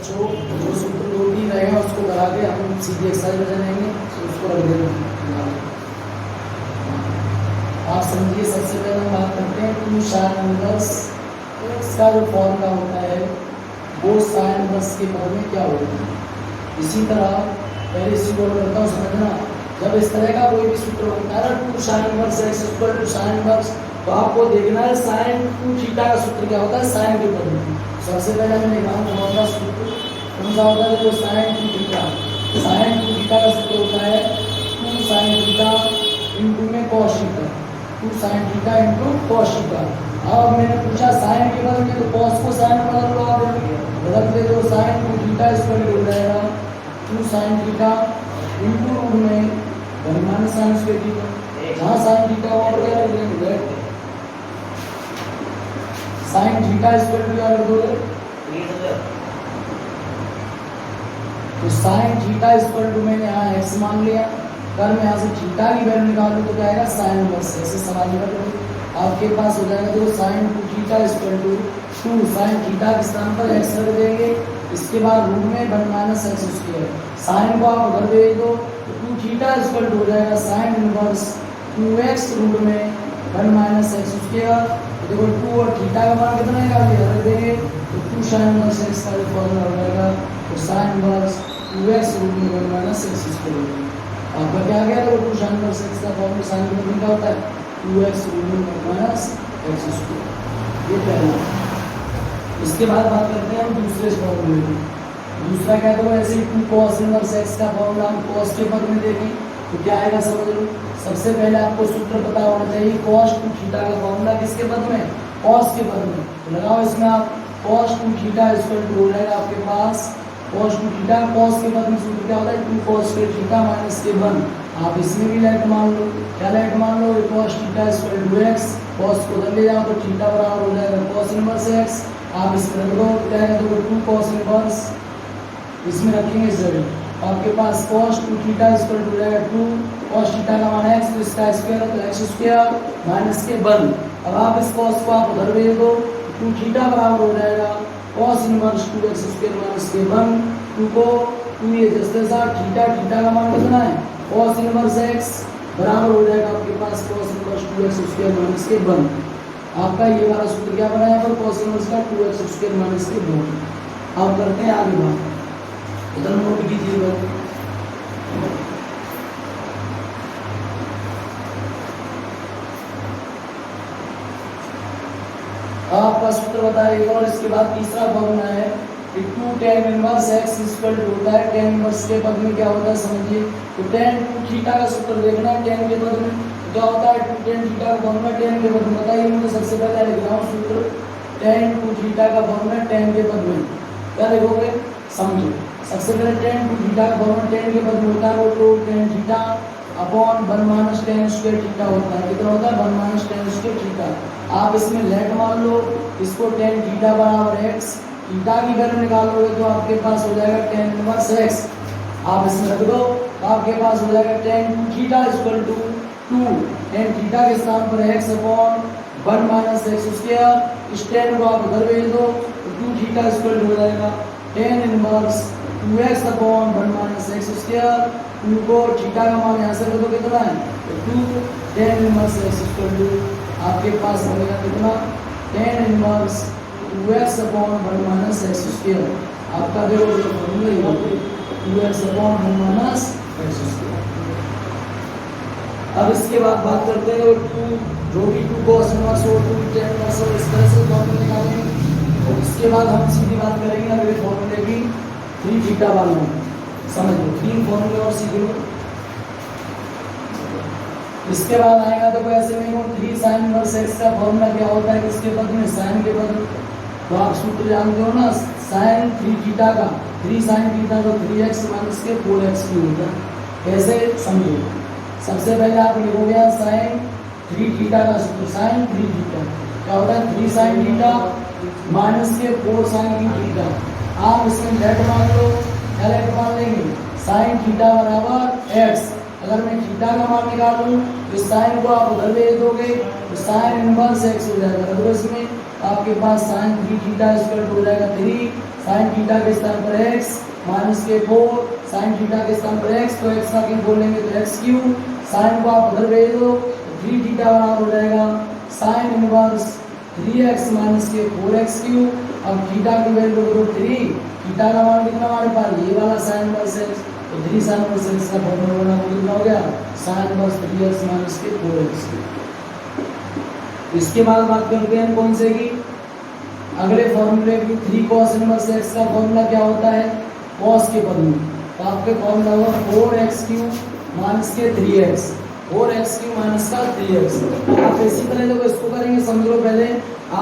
बच्चों जो सूत्र 2-3 रहेगा उसको करा के हम सीधी एक्सरसाइज में जाएंगे, तो उसको रख देना। आप समझिए, सबसे पहले हम बात करते हैं 2 sin इनवर्स x का जो फॉर्मूला होता है वो sin इनवर्स के पद में क्या होता है। इसी तरह पहले इसी को करता हूँ समझना। जब इस तरह का कोई भी सूत्र होता है ना 2 sin inverse x equal to sin inverse, तो आपको देखना है sin 2 थीटा का सूत्र क्या होता है sin के पद में। सबसे पहले मैं निकालूंगा कौन सा सूत्र, कौन सा होता है, जो sin 2 थीटा। sin 2 थीटा का सूत्र होता है 2 sin थीटा इनटू में cos theta, 2 sin theta into cos theta. अब मैंने पूछा sin के बदले में, तो cos को sin में बदल लो, आप बदल दे दो। sin 2 थीटा इक्वल हो जाएगा 2 sin थीटा इनटू रूट में परिमाण sin स्क्वायर थीटा। जहाँ sin थीटा वहाँ पर क्या लिखेंगे, sin थीटा इक्वल टू क्या कर दोगे, तो sin थीटा इक्वल टू मैंने यहाँ x मान लिया। अगर मैं यहाँ से थीटा की वैल्यू निकालूं तो क्या आएगा sin इनवर्स। ऐसे सवाल कर दो, आपके पास हो जाएगा जो sin 2 theta equal to 2 sin theta के स्थान पर x रख देंगे, इसके बाद रूट में 1 माइनस x स्क्वायर। sin को आप उधर भेज दो तो 2 थीटा इक्वल टू हो जाएगा sin इनवर्स 2x रूट में 1 माइनस x स्क्वायर। देखो 2 और थीटा का मान कितना निकाल रख देंगे, तो 2 sin इनवर्स x का फॉर्मूला हो जाएगा, तो sin इनवर्स 2x रूट में 1 माइनस x स्क्वायर। आपका क्या आ गया, तो 2 sin इनवर्स x का फॉर्मूला sin के बदले क्या होता है 2x रूट में 1 माइनस x स्क्वायर। ये पहला। इसके बाद बात करते हैं हम दूसरे फॉर्मूले की। दूसरा क्या तो ऐसे ही 2 cos इनवर्स x का फॉर्मूला हम cos के पद में देखें तो क्या आएगा समझ लो। सबसे पहले आपको सूत्र पता होना चाहिए, cos 2 थीटा का फॉर्मूला किसके पद में, cos के पद में। तो लगाओ इसमें आप cos 2 थीटा इक्वल टू हो जाएगा आपके पास cos 2 थीटा, cos के पद में सूत्र क्या होता है 2 cos स्क्वायर थीटा माइनस के 1। आप इसमें भी लेट मान लो, क्या लेट मान लो, cos theta equal to x, cos को उधर ले जाओ तो थीटा बराबर हो जाएगा cos इनवर्स x। आप इसमें रख दो, क्या है तो 2 cos इनवर्स, इसमें रखेंगे z। आपके पास cos 2 थीटा इक्वल टू हो जाएगा 2 cos थीटा का मान x, तो इसका स्क्वायर तो x स्क्वायर माइनस के 1। अब आप इस cos को आप उधर भेज दो, 2 थीटा बराबर हो जाएगा cos inverse 2x square minus के 1। 2 को 2 ये जैसे साथ थीटा, थीटा का मान कितना है cos इनवर्स x बराबर हो जाएगा आपके पास cos inverse 2x square minus के 1। आपका ये वाला सूत्र क्या बना है पर cos इनवर्स का 2x स्क्वायर माइनस के 2। अब करते हैं आगे बात, इधर नोट कीजिएगा। आपका सूत्र बताएगा, और इसके बाद तीसरा फॉर्मूला है कि 2 tan inverse x equal to होता है tan इनवर्स के पद में क्या होता है समझिए। तो tan 2 थीटा का सूत्र देखना है, tan के पद में क्या होता है 2 tan थीटा का फॉर्मूला tan के पद में बताइए मुझे। सबसे पहले लिख रहा हूं सूत्र tan 2 थीटा का फॉर्मूला tan के पद में क्या लिखोगे समझो। सबसे पहले tan 2 थीटा का फॉर्मूला tan के पद में होता है वो तो tan theta upon 1 minus tan square theta होता है। कितना होता है 1 माइनस tan स्क्वायर थीटा। आप इसमें लेट मान लो, इसको tan थीटा बराबर x, थीटा की वैल्यू निकालोगे तो आपके पास हो जाएगा tan इनवर्स x। आप इसमें रख दो तो आपके पास हो जाएगा tan 2 theta equal to 2 tan theta के स्थान पर x upon 1 minus x square. इस tan को आप उधर भेज दो तो 2 थीटा इक्वल टू हो जाएगा tan inverse 2x upon 1 minus x square. 2 को थीटा का मान यहाँ से रख दो कितना है तो 2 tan inverse x equal to आपके पास बनेगा कितना tan inverse 2x upon 1 minus x square. आपका जो फॉर्मूला है 2x upon 1 minus x square. अब इसके बाद बात करते हैं 2 जो भी 2 cos इनवर्स हो 2 tan इनवर्स हो, इस तरह से फॉर्मूला निकालेंगे। और इसके बाद हम सीधी बात करेंगे अगले फॉर्मूले की 3 थीटा वालों, समझ लो 3 फॉर्मूले और सीख लो। इसके बाद आएगा तो ऐसे में 3 sin इनवर्स x का फॉर्मूला क्या होता है किसके पद में sin के पद में। तो आप सूत्र जानते हो ना sin 3 थीटा का 3 sin थीटा तो 3x माइनस के 4x की होता है। कैसे समझो, सबसे पहले आप लिखोगे sin 3 थीटा का सूत्र sin 3 थीटा क्या होता है 3 sin थीटा माइनस के 4 sin थीटा। आप इसमें लेट मान लो, क्या लेट मान लेंगे sin थीटा बराबर x। अगर मैं थीटा का मान निकालूं तो साइन को आप उधर भेज दोगे तो साइन इनवर्स x हो जाएगा। तो इसमें आपके पास साइन 3 थीटा स्क्वायर हो जाएगा 3 साइन थीटा के स्थान पर x माइनस के 4 साइन थीटा के स्थान पर x, तो x का क्यूब बोलेंगे तो x क्यूब, साइन को आप उधर भेज दो तो 3 थीटा बराबर हो जाएगा साइन इनवर्स 3x माइनस के 4x क्यूब। अब थीटा की वैल्यू करो 3, थीटा का मान कितना हमारे पास ये वाला साइन इनवर्स x, तो 3 साइन इनवर्स x का फॉर्मूला बना तो कितना हो गया साइन इनवर्स 3x माइनस के 4x क्यूब। इसके बाद बात करते हैं कौन से की, अगले फॉर्मूले की 3 cos इनवर्स x का फॉर्मूला क्या होता है cos के पद में, तो आपके फॉर्मूला होगा 4x क्यूब माइनस के 3x, 4x क्यूब माइनस का 3x। आप इसी तरह देखो इसको करेंगे, समझ लो पहले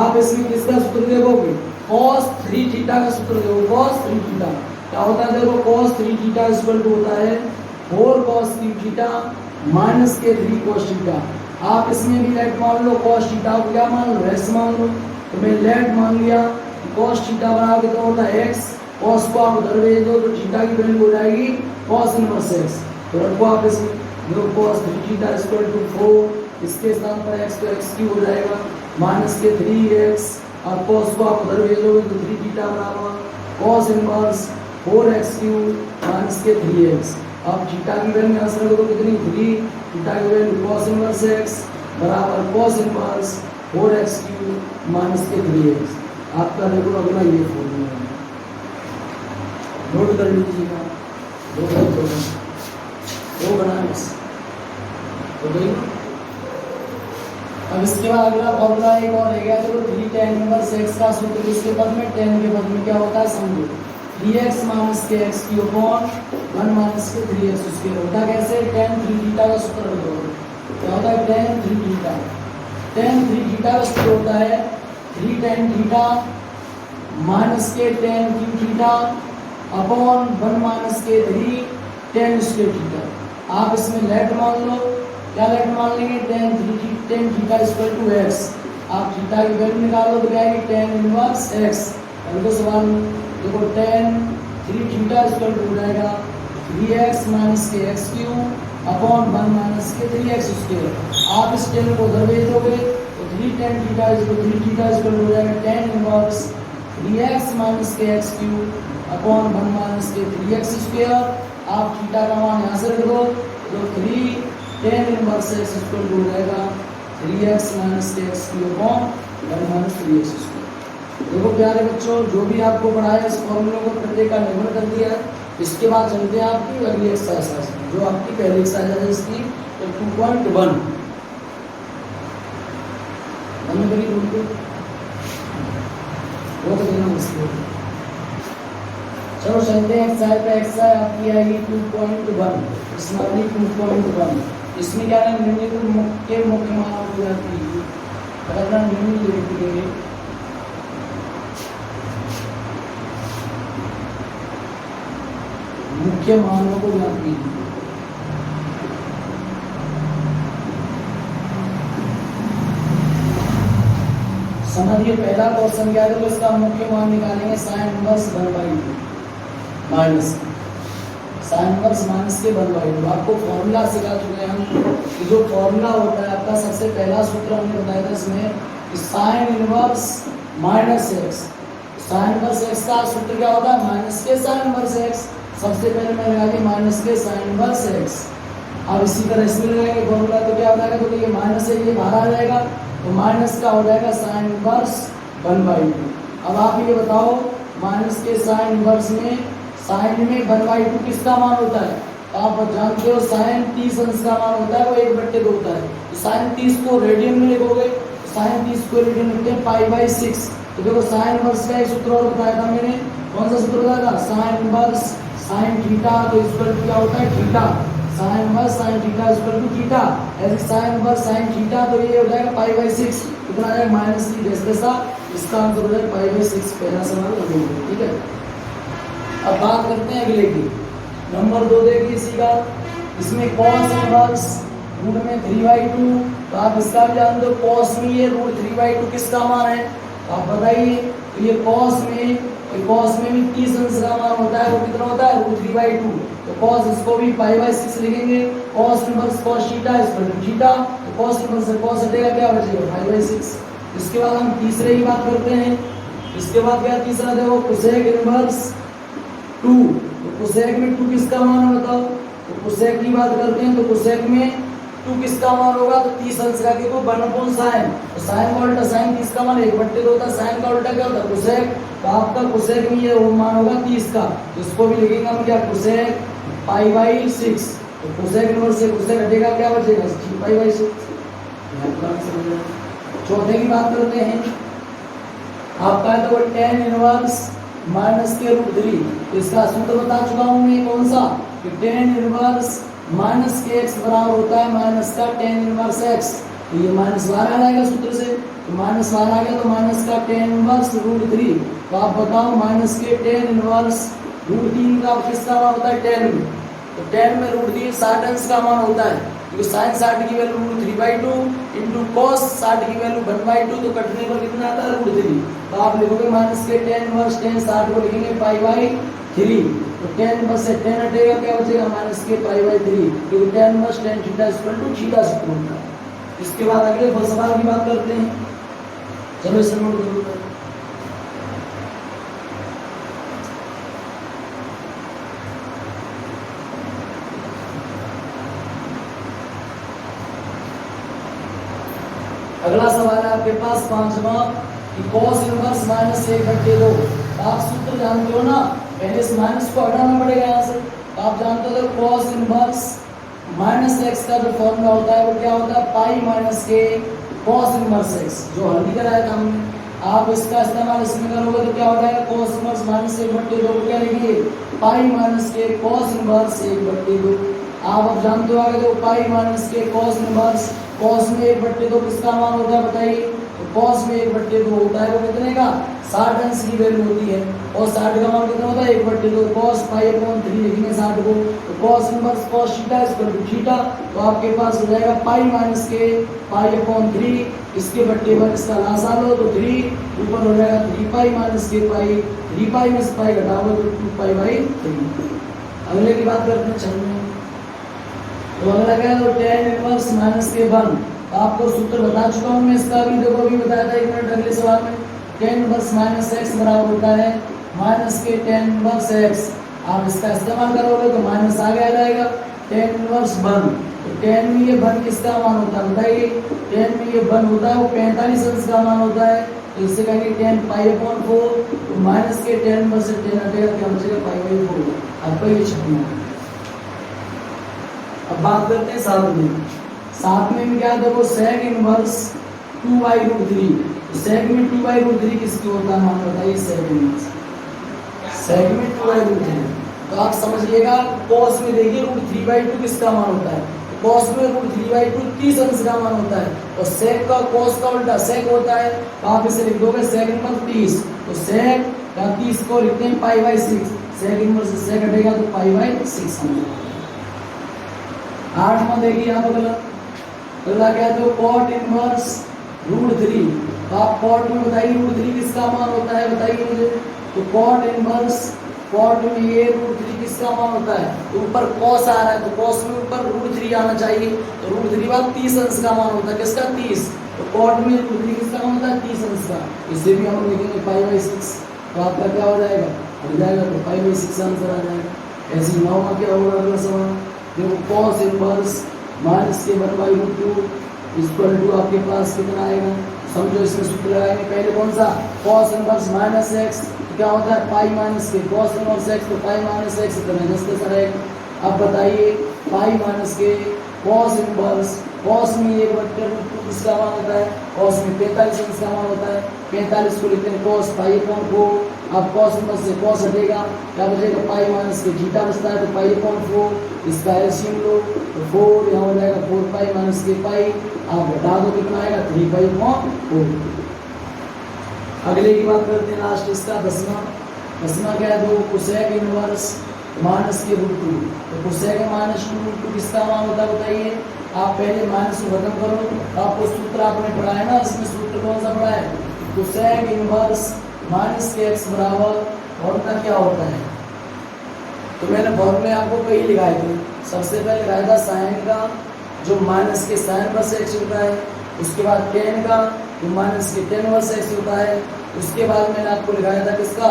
आप इसमें किसका सूत्र देखोगे cos 3 थीटा का सूत्र देखो, cos 3 थीटा क्या होता है देखो cos 3 थीटा इक्वल टू होता है 4 cos 3 थीटा माइनस के 3 cos थीटा। आप इसमें भी लेट मान लो cos थीटा को क्या मान लो s मान लो, तो मैं लेट मान लिया cos थीटा बराबर कितना होता है x, cos को आप उधर भेज दो तो थीटा की वैल्यू हो जाएगी cos इनवर्स x, तो रखो आप इसमें जो cos 3 थीटा इक्वल टू 4 इसके स्थान पर x तो x क्यूब हो जाएगा माइनस के 3x, और cos को आप उधर भेजोगे तो 3 थीटा बराबर cos inverse 4x cube minus के 3x। अब थीटा की वैल्यू यहाँ से रखो कितनी 3, थीटा की वैल्यू cos इनवर्स x बराबर cos inverse 4x cube minus के 3x। आपका देखो अगला ये फॉर्मूला है, नोट कर लीजिएगा, दो बना बस हो गई। अब इसके बाद अगला फॉर्मूला एक और है गया, चलो 3 tan इनवर्स x का सूत्र किसके पद में, tan के पद में क्या होता है समझो 3x माइनस के x की अपॉन 1 माइनस के 3x उसके होता कैसे, tan 3 थीटा का सूत्र बताओ क्या होता है tan 3 थीटा, tan 3 थीटा का सूत्र होता है 3 tan थीटा माइनस के tan cube theta upon 1 minus के 3 tan स्क्वायर थीटा। आप इसमें लेट मान लो, क्या लेट मान लेंगे tan theta equal to x, आप थीटा की वैल्यू निकालो तो क्या आएगी tan इनवर्स x। अब तो सवाल देखो tan 3 थीटा इक्वल टू हो जाएगा 3x माइनस के x क्यूब अपॉन 1 माइनस के 3x स्क्वायर। आप इस tan को उधर भेज दोगे तो 3 tan थीटा इक्वल टू हो जाएगा tan इनवर्स 3x माइनस के x क्यूब अपॉन 1 माइनस के 3x स्क्वायर। आप थीटा का मान यहाँ से रख दो तो 3 tan inverse x equal to हो जाएगा 3x माइनस के x cube upon 1 minus 3x square. देखो प्यारे बच्चों जो भी आपको पढ़ाया इस फॉर्मूले को प्रत्येक का निर्माण कर दिया है। इसके बाद चलते हैं आपकी अगली एक्सरसाइज में, जो आपकी पहली एक्सरसाइज है इसकी तो 2.1 हमने करी उनको वो तो देना मुश्किल है। चलो चलते हैं एक्सरसाइज पे, एक्सरसाइज आपकी आएगी 2.1, इसमें आएगी 2.1। इसमें क्या है निम्नलिखित मुख्य मानों को याद कीजिए, अगर निम्नलिखित मुख्य मानों को याद कीजिए। समझिए पहला क्वेश्चन क्या है तो इसका मुख्य मान निकालेंगे sine inverse 1/2 minus sine inverse minus के 1/2। आपको फॉर्मूला सिखा चुके हैं हम कि जो फॉर्मूला होता है आपका सबसे पहला सूत्र हमने बताया था इसमें कि sine inverse minus x, sine inverse x का सूत्र क्या होता है माइनस के साइन इनवर्स एक्स। सबसे पहले मैं लगा दी माइनस के साइन इनवर्स एक्स। अब इसी तरह इसमें लगाएंगे फॉर्मूला तो क्या हो जाएगा, तो ये माइनस है ये बाहर आ जाएगा तो माइनस का हो जाएगा साइन इनवर्स 1/2। अब आप ये बताओ माइनस के साइन इनवर्स में साइन में 1/2 किसका मान होता है, तो आप जानते हो साइन 30 अंश का मान होता है वो 1/2 होता है। तो साइन 30 को रेडियन में लिखोगे, साइन 30 को रेडियन लिखते हैं π/6। तो देखो साइन इनवर्स का एक सूत्र और बताया था मैंने, कौन सा सूत्र बताया था साइन इनवर्स साइन थीटा तो इक्वल टू क्या होता है theta, sine inverse sine theta equal to theta. ऐसे साइन इनवर्स साइन थीटा तो ये हो जाएगा π/6, कितना आ जाएगा -3 जैसा, इसका आंसर हो जाएगा π/6। पहला सवाल लगेगा, ठीक है। अब बात करते हैं अगले की, नंबर 2 देखिए इसी का, इसमें cos इनवर्स रूट में 3/2, तो आप इसका भी जानते हो cos में ये रूट 3/2 किसका मान है, तो आप बताइए। तो ये cos में भी 30 अंश का मान होता है, वो कितना होता है रूट 3/2। तो cos इसको भी π/6 लिखेंगे, cos inverse cos theta equal to theta, तो cos इनवर्स से cos हटेगा क्या बचेगा π/6। इसके बाद हम तीसरे की बात करते हैं। इसके बाद क्या तीसरा देखो कोसेक इनवर्स 2। तो कोसेक में 2 किसका मान है बताओ। तो कोसेक की बात करते हैं तो कोसेक में 2 किसका मान होगा तो 30 अंश का क्योंकि 1/sin। तो साइन का उल्टा साइन 30 का मान 1/2 होता है। साइन का उल्टा क्या होता है कोसेक। तो आपका कोसेक में ये मान होगा 30 का। तो इसको भी लिखेंगे हम क्या कोसेक π/6। तो कोसेक इनवर्स से कोसेक हटेगा क्या बचेगा π/6। चौथे की बात करते हैं। आपका है तो वो tan इनवर्स -√3। इसका सूत्र बता चुका हूं मैं कौन सा कि tan इनवर्स -kx बराबर होता है माइनस का tan इनवर्स x। तो ये -12 आ जाएगा सूत्र से। तो -12 आ गया तो माइनस का tan इनवर्स √3। तो आप बताओ माइनस के tan इनवर्स √3 का किसका मान होता है tan में। तो tan में √3 60 अंश का मान होता है क्योंकि sin 60 की वैल्यू √3/2 इंटू cos 60 की वैल्यू 1/2। तो कटने पर कितना आता है √3। तो आप लिखोगे माइनस के tan इनवर्स tan 60 को लिखेंगे π/3। तो tan इनवर्स से tan हटेगा क्या बचेगा माइनस के π/3 क्योंकि tan inverse tan theta theta सूत्र होता है। इसके बाद अगले सवाल की बात करते हैं। चलो इसे नोट करो। अगला सवाल है आपके पास 5वां कि cos इनवर्स -1/2। आप सूत्र जानते हो ना, पहले इस माइनस को हटाना पड़ेगा यहाँ से। आप जानते हो cos इनवर्स -x का जो फॉर्मूला होता है वो क्या होता है π - cos इनवर्स x, जो हल कराया था हमने। आप इसका इस्तेमाल इसमें करोगे तो क्या हो जाएगा cos इनवर्स -1/2 को क्या लिखेंगे π - cos इनवर्स 1/2। आप अब जानते हो आगे तो π - cos इनवर्स cos में 1/2 किसका मान होता है बताइए। तो cos में 1/2 होता है वो कितने का 60 अंश की वैल्यू होती है। और 60 का मान कितना होता है 1/2। cos π/3 लिखेंगे 60 को। तो cos inverse cos theta theta. तो आपके पास हो जाएगा π - इसके बट्टे पर इसका लासा लो तो 3 ऊपर हो जाएगा 3π - 3π में से पाई घटाओ तो 2π/3। अगले की बात करते हैं 6वें। तो अगला क्या है तो tan इनवर्स -1। आपको सूत्र बता चुका हूं मैं इसका भी, देखो अभी बताया था 1 मिनट अगले सवाल में। tan इनवर्स -x बराबर होता है माइनस के tan इनवर्स x। आप इसका इस्तेमाल करोगे तो माइनस आगे आ जाएगा tan इनवर्स 1। तो tan में ये 1 किसका मान होता है बताइए। tan में ये 1 होता है वो 45 अंश का मान होता है। तो इससे कहेंगे tan π/4। तो माइनस के tan इनवर्स से tan हटेगा क्या बचेगा π/4। आपका ये छपना है। अब बात करते हैं 7वें में क्या देखो sec इनवर्स 2/√3। तो sec में 2/√3 किसकी होता है मान बताइए sec इनवर्स। sec में 2/√3। तो आप समझिएगा cos में देखिए √3/2 किसका मान होता है। तो cos में √3/2 30 अंश का मान होता है। और sec का cos का उल्टा sec होता है। तो आप इसे लिख दोगे sec इनवर्स 30। तो sec का 30 को लिखते हैं π/6। sec इनवर्स से sec हटेगा तो π/6। 8वां देखिए यहाँ पर अगला क्या है तो cot इनवर्स √3। तो आप cot में बताइए √3 किसका मान होता है बताइए मुझे। तो cot इनवर्स cot में ये √3 किसका मान होता है। तो ऊपर cos आ रहा है तो cos में ऊपर √3 आना चाहिए। तो √3 बाद 30 अंश का मान होता है किसका 30। तो cot में √3 किसका मान होता है 30 अंश का। इसे भी हम लिखेंगे π/6। तो आपका क्या हो जाएगा हो जाएगा तो π/6 आंसर आ जाएगा। ऐसे 9वां क्या होगा अगला सवाल देखो cos इनवर्स -1/√2 इक्वल टू आपके पास कितना आएगा समझो। इसमें सूत्र लगाएंगे पहले कौन सा cos इनवर्स -x। तो क्या होता है π - cos इनवर्स x। तो π - x इतना जैसे सर है। अब बताइए π - cos इनवर्स cos में 1/2 किसका मान होता है। cos में 45 अंश का मान होता है। 45 को लिखते हैं cos π/4। अब cos इनवर्स से cos हटेगा क्या बचेगा π - थीटा बचता है तो π/4। इसका एलसीएम लो तो 4 यहाँ हो जाएगा 4π - π। आप घटा दो कितना आएगा 3π/4। अगले की बात करते हैं लास्ट इसका 10वां क्या है तो कोसेक इनवर्स -√2। तो कोसेक -√2 किसका मान होता है बताइए। आप पहले माइनस को खत्म करो। आपको सूत्र आपने पढ़ा है ना, इसमें सूत्र कौन सा पढ़ा है कोसेक इनवर्स -kx बराबर फॉर्मूला क्या होता है। तो मैंने फॉर्मूले आपको कहीं लिखाए थे। सबसे पहले लिखाया था साइन का जो माइनस के साइन पर से x होता है। उसके बाद टेन का तो माइनस के टेन इनवर्स एक्स होता है। उसके बाद मैंने आपको लिखाया था किसका,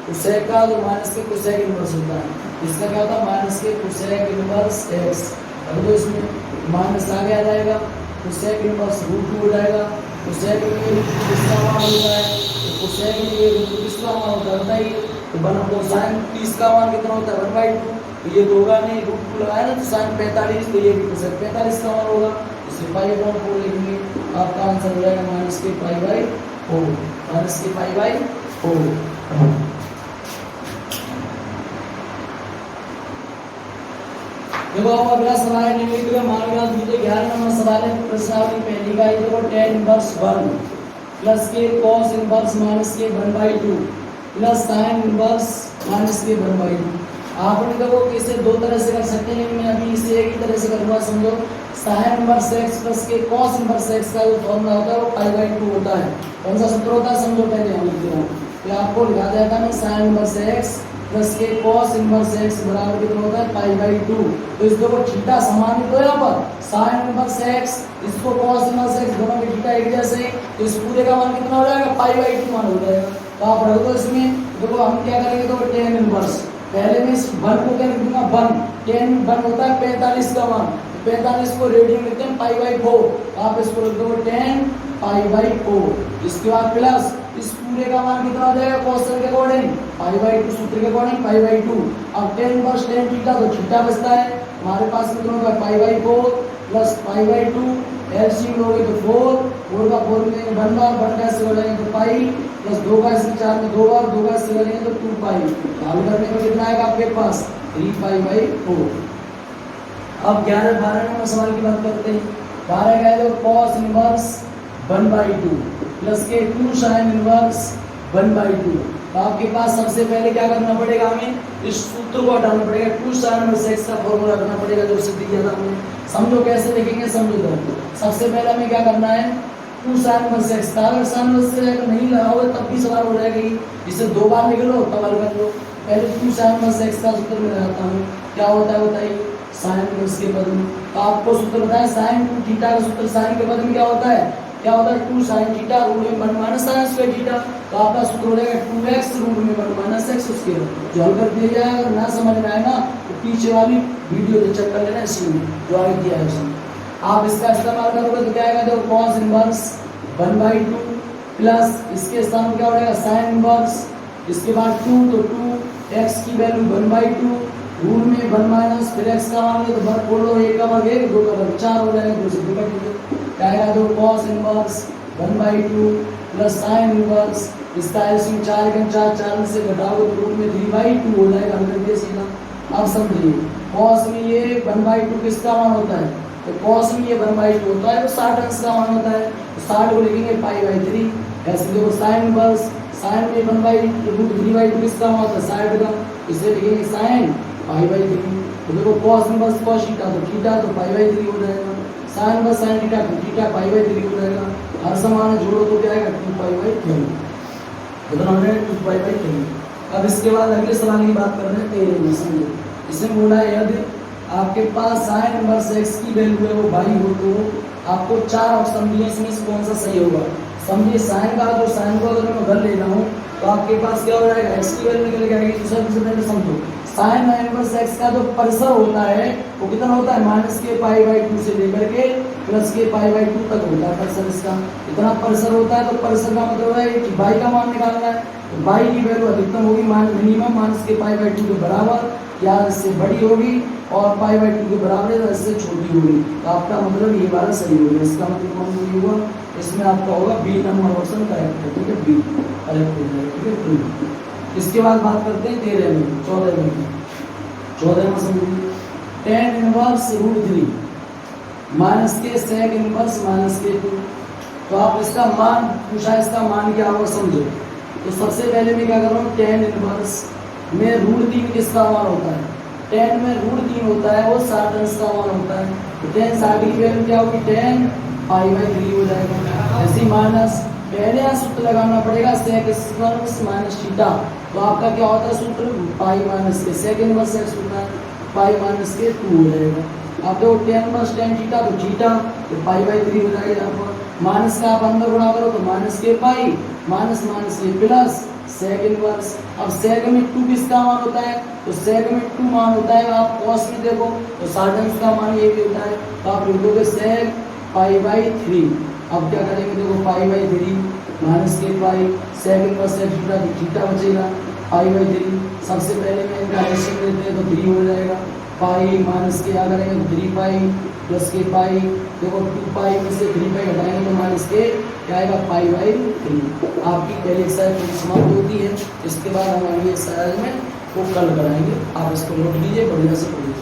कोसेक का, तो माइनस के कोसेक इनवर्स होता है। इसका क्या होता है, माइनस के कोसेक इनवर्स एक्स। अब तो इसमें माइनस आगे आ जाएगा, कोसेक इनवर्स रूट 2 हो जाएगा। कोसेक के लिए रूट 2 किसका मान होता है, तो कोसेक के लिए रूट 2 किसका मान होता है बताइए, तो बना कोसाइन 30 का मान कितना होता है 1/2। तो ये तो होगा नहीं, रूट 2 लगाया ना तो साइन 45, तो ये भी कोसेक 45 का मान होगा, इसे पाई/4 लिखेंगे। आपका आंसर हो जाएगा माइनस के पाई/4, माइनस के पाई/4। देखो अब अगला सवाल है निम्नलिखित में मानों दूसरे 11 नंबर सवाल है प्रश्नावली पहली का। ये देखो tan इनवर्स 1 प्लस के cos इनवर्स माइनस के 1/2 प्लस sin इनवर्स माइनस के 1/2। आपने देखो इसे दो तरह से कर सकते हैं, लेकिन मैं अभी इसे एक ही तरह से करूंगा। समझो sin इनवर्स x प्लस के cos इनवर्स x का जो फॉर्मूला होता है वो पाई/2 होता है। कौन सा सूत्र होता है समझो, पहले हम लिखते हैं। तो आपको लिखा जाएगा ना sin इनवर्स x प्लस के cos इनवर्स x बराबर कितना होता है पाई/2। तो इसको वो थीटा समान ही तो है, यहाँ पर sin इनवर्स x इसको cos इनवर्स x दोनों के थीटा एक जैसे हैं, तो इस पूरे का मान कितना हो जाएगा पाई/2 मान हो जाएगा। तो आप रख दो इसमें। देखो हम क्या करेंगे, तो tan इनवर्स पहले में इस 1 को क्या लिख दूंगा 1, tan 1 होता है 45 का मान, 45 को रेडियन लिखते हैं पाई/4, आप इसको लिख दो tan पाई/4। इसके बाद प्लस इस पूरे का मान कितना हो जाएगा क्वेश्चन के अकॉर्डिंग पाई/2, सूत्र के अकॉर्डिंग पाई/2। अब tan इनवर्स tan थीटा, तो थीटा बचता है हमारे पास कितना होगा पाई/4 प्लस पाई/2, एलसीएम लोगे तो 4 का 4 में 1 बार 1 का से बढ़ाएंगे तो पाई प्लस 2 का इसके 4 में 2 बार 2 का से बढ़ाएंगे तो 2 पाई। हल करने में कितना आएगा आपके पास 3 पाई/4। अब 11-12 नंबर सवाल की बात करते हैं। 12 का है तो cos इनवर्स 1/2 प्लस के 2 sin इनवर्स 1/2। तो आपके पास सबसे पहले क्या करना पड़ेगा, हमें इस सूत्र को हटाना पड़ेगा, 2 sin इनवर्स x का फॉर्मूला करना पड़ेगा जो सिद्ध किया था हमने। समझो कैसे लिखेंगे, समझो तो सबसे पहले हमें क्या करना है 2 sin इनवर्स x का, अगर sin इनवर्स अगर नहीं लगाओगे तब भी सवाल हो जाएगा। इसे 2 बार लिख लो तब हल कर लो। पहले 2 sin इनवर्स x का सूत्र में लगाता हूँ, क्या होता है बताइए sin इनवर्स के पद में। तो आपको सूत्र बताया sin 2 थीटा का सूत्र sin के पद में क्या होता है 2 sin थीटा रूट में 1 माइनस sin स्क्वायर थीटा। तो आपका सूत्र हो जाएगा 2x रूट में 1 माइनस x उसके जो हल कर दिया जाएगा। अगर ना समझ में आए ना तो पीछे वाली वीडियो को चेक कर लेना, इसी में जो आगे दिया है उसमें आप इसका इस्तेमाल करोगे तो क्या आएगा, देखो cos इनवर्स 1/2 प्लस इसके स्थान क्या हो जाएगा sin इनवर्स, इसके बाद 2 तो 2x की वैल्यू 1/2 रूट में 1 माइनस फिर x का मान तो वर्ग बोल लो, 1 का वर्ग 1 2 का वर्ग 4 हो जाएगा, 2 से डिवाइड क्या आएगा, तो cos inverse 1/2 plus sin inverse इसका एलसीएम 4 के 4 में से घटाओगे तो रूट में 3/2 हो जाएगा। हल कर दिया सीधा। अब समझिए cos में ये 1/2 किसका मान होता है, तो cos में ये 1/2 होता है तो 60 अंश का मान होता है, तो 60 को लिखेंगे पाई/3। ऐसे देखो sin इनवर्स sin में 1/√3/2 किसका मान होता है 60 का, इसे लिखेंगे sin पाई/3। तो देखो cos इनवर्स cos थीटा तो थीटा तो पाई/3 हो जाएगा, sin इनवर्स sin थीटा तो थीटा पाई/3 हो जाएगा। हर समान जोड़ो तो क्या आएगा 2 पाई/3, कितना हो जाएगा 2 पाई/3। अब इसके बाद अगले सवाल की बात कर रहे हैं 13 में। समझो इसमें बोला है यदि आपके पास sin इनवर्स x की वैल्यू है वो बाई हो तो आपको 4 ऑप्शन दिए, इसमें से कौन सा सही होगा। समझिए sin का जो sin को अगर मैं घर ले रहा हूँ तो आपके पास क्या हो जाएगा x की वैल्यू निकल के आएगी। तो सबसे पहले समझो sin इनवर्स x का जो परिसर होता है वो कितना होता है माइनस के पाई/2 से लेकर के प्लस के पाई/2 तक होता है परिसर। इसका इतना परिसर होता है तो परिसर का मतलब है कि बाई का मान निकालना है, तो बाई की वैल्यू अधिकतम होगी मिनिमम माइनस के पाई/2 के बराबर या इससे बड़ी होगी और पाई/2 के बराबर या इससे छोटी होगी। तो आपका मतलब ये वाला सही होगा। इसका मतलब ये हुआ, इसमें आपका होगा बी नंबर ऑप्शन करेक्ट है, ठीक है, बी करेक्ट हो जाएगा, ठीक है। इसके बाद बात करते हैं 13 में 14 में 14 में समझिए tan इनवर्स √3 माइनस के sec इनवर्स माइनस के 2। तो आप इसका मान पूछा, इसका मान क्या होगा समझो। तो सबसे पहले मैं क्या कर रहा हूँ tan इनवर्स में √3 किसका मान होता है, tan में √3 होता है वो 60 अंश का मान होता है। तो tan 60 की वैल्यू क्या होगी tan पाई/3 हो जाएगा। ऐसे माइनस पहले यहाँ सूत्र लगाना पड़ेगा sec इनवर्स माइनस थीटा। तो आपका क्या होता है सूत्र पाई माइनस के sec इनवर्स x होता है पाई माइनस के 2 हो जाएगा। अब देखो टेन प्लस टेन थीटा तो थीटा, तो पाई बाई 3 हो जाएगा यहाँ पर। माइनस का आप अंदर गुणा करो तो माइनस के पाई, माइनस माइनस के प्लस सेक इनवर्स। अब सेक में 2 किसका मान होता है, तो सेक में 2 मान होता है। आप कॉस में देखो तो साइडेंस का मान ये भी होता है, तो आप लिखोगे सेक पाई बाई 3। अब क्या करेंगे, देखो पाई बाई 3 माइनस के पाई, सेक इनवर्स सेक थीटा तो थीटा बचेगा, पाई बाई 3। सबसे पहले में इनका एलसीएम लेते हैं तो 3 हो जाएगा, पाई माइनस के आ करेंगे तो 3 पाई प्लस के पाई, देखो 2 पाई में से 3 पाई घटाएंगे तो माइनस के क्या आएगा, पाई बाई 3। आपकी पहली एक्सरसाइज समाप्त होती है। इसके बाद हम अगली एक्सरसाइज में वो कल कराएंगे। आप इसको नोट लीजिए, बढ़िया से पढ़िए।